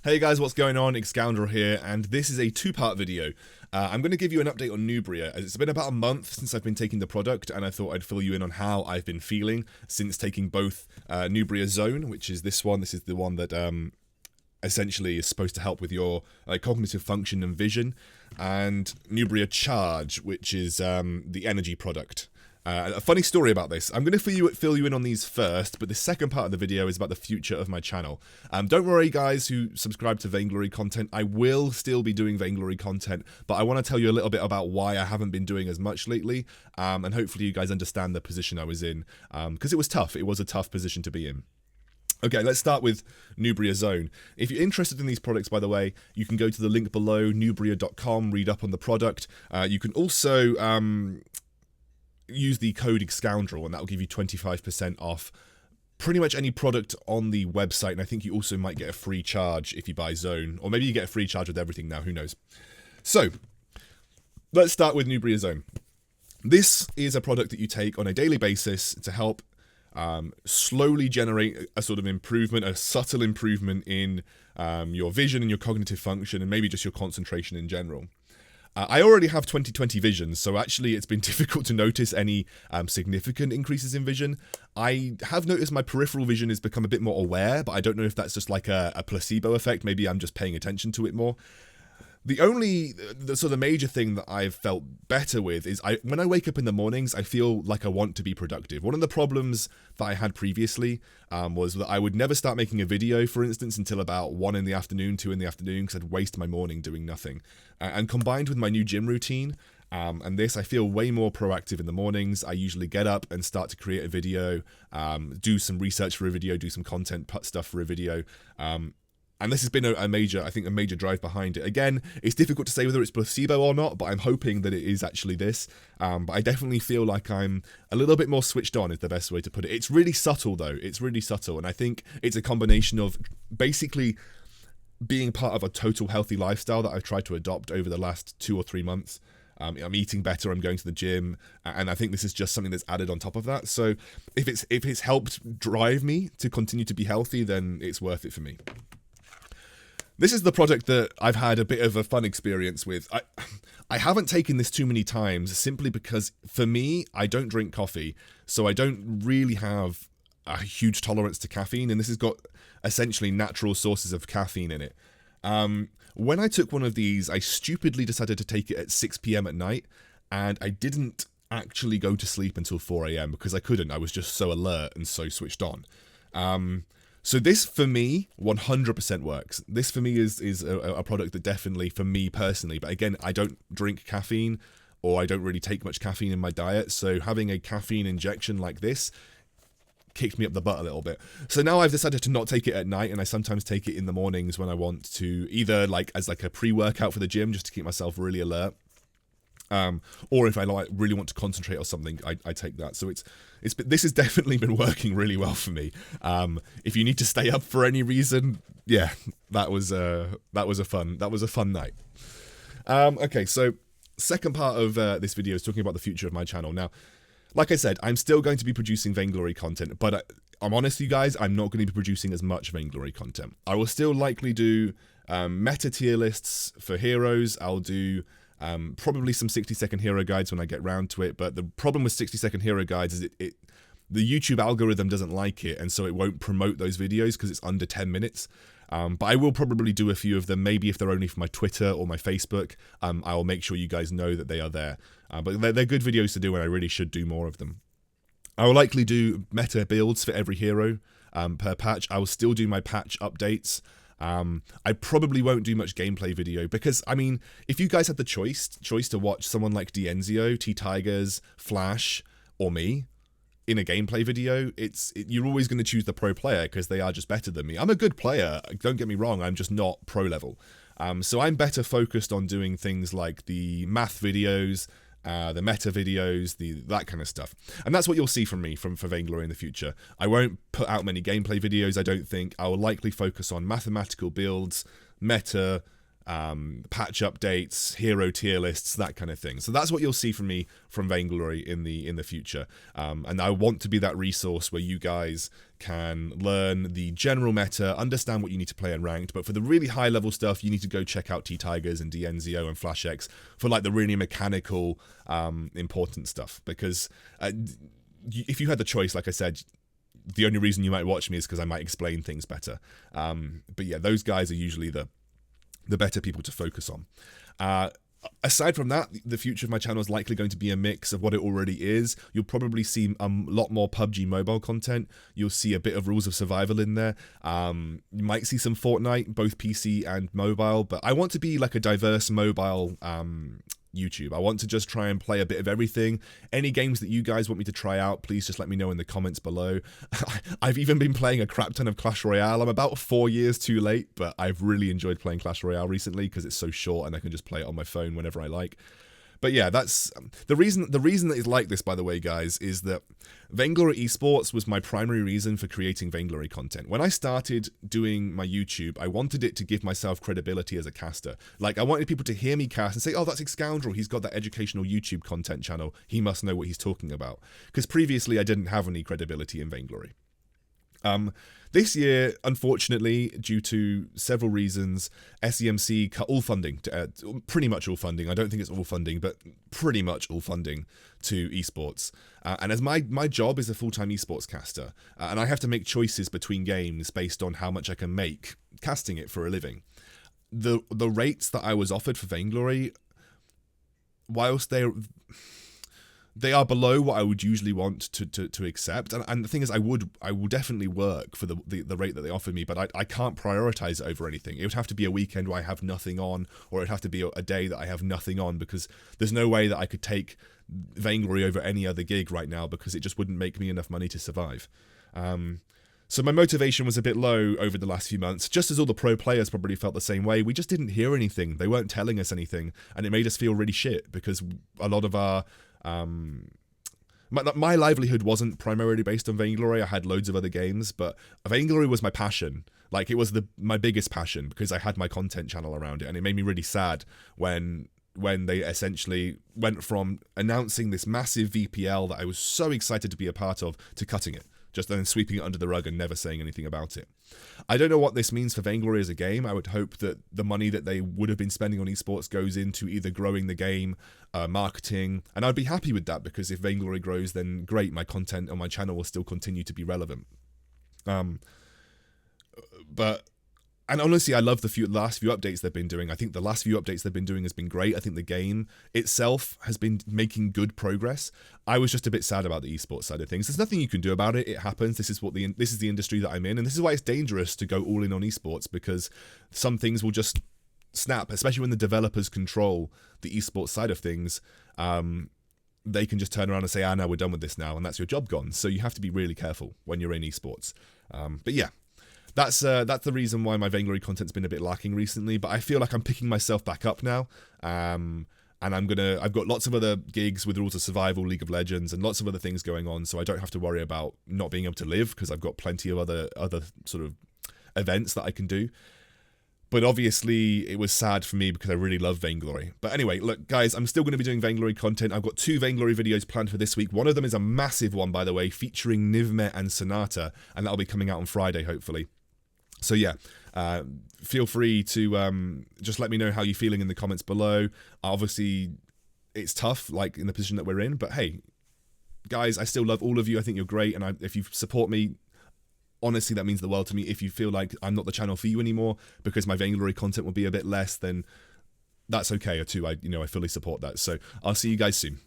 Hey guys, what's going on? Excoundrel here, and this is a two-part video. I'm going to give you an update on NEUBRIA, as it's been about a month since I've been taking the product, and I thought I'd fill you in on how I've been feeling since taking both NEUBRIA Zone, which is this one. This is the one that essentially is supposed to help with your cognitive function and vision, and NEUBRIA Charge, which is the energy product. A funny story about this. I'm going to fill you in on these first, but the second part of the video is about the future of my channel. Don't worry, guys who subscribe to Vainglory content. I will still be doing Vainglory content, but I want to tell you a little bit about why I haven't been doing as much lately, and hopefully you guys understand the position I was in, because it was tough. It was a tough position to be in. Okay, let's start with NEUBRIA Zone. If you're interested in these products, by the way, you can go to the link below, neubria.com, read up on the product. You can also use the code Excoundrel, and that will give you 25% off pretty much any product on the website, and I think you also might get a free charge if you buy Zone, or maybe you get a free charge with everything now, who knows. So, let's start with NEUBRIA Zone. This is a product that you take on a daily basis to help slowly generate a sort of improvement, a subtle improvement in your vision and your cognitive function, and maybe just your concentration in general. I already have 20/20 vision, so actually it's been difficult to notice any significant increases in vision. I have noticed my peripheral vision has become a bit more aware, but I don't know if that's just like a placebo effect. Maybe I'm just paying attention to it more. The major thing that I've felt better with is when I wake up in the mornings, I feel like I want to be productive. One of the problems that I had previously was that I would never start making a video, for instance, until about 1 in the afternoon, 2 in the afternoon, because I'd waste my morning doing nothing. And combined with my new gym routine, and this, I feel way more proactive in the mornings. I usually get up and start to create a video, do some research for a video, do some content stuff for a video, and this has been a major drive behind it. Again, it's difficult to say whether it's placebo or not, but I'm hoping that it is actually this. But I definitely feel like I'm a little bit more switched on, is the best way to put it. It's really subtle, though. It's really subtle. And I think it's a combination of basically being part of a total healthy lifestyle that I've tried to adopt over the last 2 or 3 months. I'm eating better, I'm going to the gym, and I think this is just something that's added on top of that. So if it's helped drive me to continue to be healthy, then it's worth it for me. This is the product that I've had a bit of a fun experience with. I haven't taken this too many times simply because, for me, I don't drink coffee, so I don't really have a huge tolerance to caffeine, and this has got essentially natural sources of caffeine in it. When I took one of these, I stupidly decided to take it at 6 PM at night, and I didn't actually go to sleep until 4 AM because I couldn't. I was just so alert and so switched on. So this, for me, 100% works. This, for me, is a product that definitely, for me personally, but again, I don't drink caffeine, or I don't really take much caffeine in my diet, so having a caffeine injection like this kicked me up the butt a little bit. So now I've decided to not take it at night, and I sometimes take it in the mornings when I want to, either as a pre-workout for the gym, just to keep myself really alert, or if I really want to concentrate on something, I take that. So this has definitely been working really well for me. If you need to stay up for any reason, yeah, that was a fun night. Okay, so second part of this video is talking about the future of my channel. Now, like I said, I'm still going to be producing Vainglory content, but I'm honest, you guys, I'm not going to be producing as much Vainglory content. I will still likely do meta tier lists for heroes. I'll do probably some 60-second hero guides when I get round to it, but the problem with 60-second hero guides is the YouTube algorithm doesn't like it, and so it won't promote those videos because it's under 10 minutes. But I will probably do a few of them, maybe if they're only for my Twitter or my Facebook. I will make sure you guys know that they are there. But they're good videos to do, and I really should do more of them. I will likely do meta builds for every hero per patch. I will still do my patch updates. I probably won't do much gameplay video because, I mean, if you guys had the choice to watch someone like Dienzio, T-Tigers, Flash, or me in a gameplay video, you're always going to choose the pro player because they are just better than me. I'm a good player, don't get me wrong, I'm just not pro level. So I'm better focused on doing things like the math videos, the meta videos, that kind of stuff. And that's what you'll see from me for Vainglory in the future. I won't put out many gameplay videos, I don't think. I will likely focus on mathematical builds, meta, patch updates, hero tier lists, that kind of thing. So that's what you'll see from me from Vainglory in the future. And I want to be that resource where you guys can learn the general meta, understand what you need to play in ranked, but for the really high level stuff, you need to go check out T-Tigers and DNZO and FlashX for like the really mechanical, important stuff. Because if you had the choice, like I said, the only reason you might watch me is because I might explain things better. But yeah, those guys are usually the better people to focus on. Aside from that, the future of my channel is likely going to be a mix of what it already is. You'll probably see a lot more PUBG mobile content. You'll see a bit of Rules of Survival in there. You might see some Fortnite, both PC and mobile, but I want to be like a diverse mobile YouTube. I want to just try and play a bit of everything. Any games that you guys want me to try out, please just let me know in the comments below. I've even been playing a crap ton of Clash Royale. I'm about 4 years too late, but I've really enjoyed playing Clash Royale recently because it's so short and I can just play it on my phone whenever I like. But yeah, that's the reason that it's like this, by the way, guys, is that Vainglory Esports was my primary reason for creating Vainglory content. When I started doing my YouTube, I wanted it to give myself credibility as a caster. Like, I wanted people to hear me cast and say, oh, that's Excoundrel. He's got that educational YouTube content channel. He must know what he's talking about. Because previously, I didn't have any credibility in Vainglory. This year, unfortunately, due to several reasons, SEMC cut all funding, pretty much all funding. I don't think it's all funding, but pretty much all funding to esports. And as my job is a full-time esports caster, and I have to make choices between games based on how much I can make casting it for a living. The rates that I was offered for Vainglory, whilst they are below what I would usually want to accept, and the thing is, I will definitely work for the rate that they offered me, but I can't prioritize it over anything. It would have to be a weekend where I have nothing on, or it'd have to be a day that I have nothing on, because there's no way that I could take Vainglory over any other gig right now, because it just wouldn't make me enough money to survive. So my motivation was a bit low over the last few months, just as all the pro players probably felt the same way. We just didn't hear anything. They weren't telling us anything, and it made us feel really shit, because a lot of our my livelihood wasn't primarily based on Vainglory. I had loads of other games, but Vainglory was my passion. Like, it was my biggest passion, because I had my content channel around it, and it made me really sad when they essentially went from announcing this massive VPL that I was so excited to be a part of to cutting it, just then sweeping it under the rug and never saying anything about it. I don't know what this means for Vainglory as a game. I would hope that the money that they would have been spending on esports goes into either growing the game, marketing, and I'd be happy with that, because if Vainglory grows, then great, my content on my channel will still continue to be relevant. And honestly, I love the last few updates they've been doing. I think the last few updates they've been doing has been great. I think the game itself has been making good progress. I was just a bit sad about the esports side of things. There's nothing you can do about it. It happens. This is the industry that I'm in, and this is why it's dangerous to go all in on esports, because some things will just snap, especially when the developers control the esports side of things. They can just turn around and say, no, we're done with this now, and that's your job gone. So you have to be really careful when you're in esports. But yeah. That's the reason why my Vainglory content's been a bit lacking recently, but I feel like I'm picking myself back up now. And I've got lots of other gigs with Rules of Survival, League of Legends, and lots of other things going on, so I don't have to worry about not being able to live, because I've got plenty of other sort of events that I can do. But obviously, it was sad for me because I really love Vainglory. But anyway, look, guys, I'm still going to be doing Vainglory content. I've got 2 Vainglory videos planned for this week. One of them is a massive one, by the way, featuring NEUBRIA and Sonata, and that'll be coming out on Friday, hopefully. So yeah, feel free to just let me know how you're feeling in the comments below. Obviously, it's tough, like, in the position that we're in, but hey, guys, I still love all of you. I think you're great, and if you support me, honestly, that means the world to me. If you feel like I'm not the channel for you anymore because my Vainglory content will be a bit less, then that's okay too. I fully support that. So I'll see you guys soon.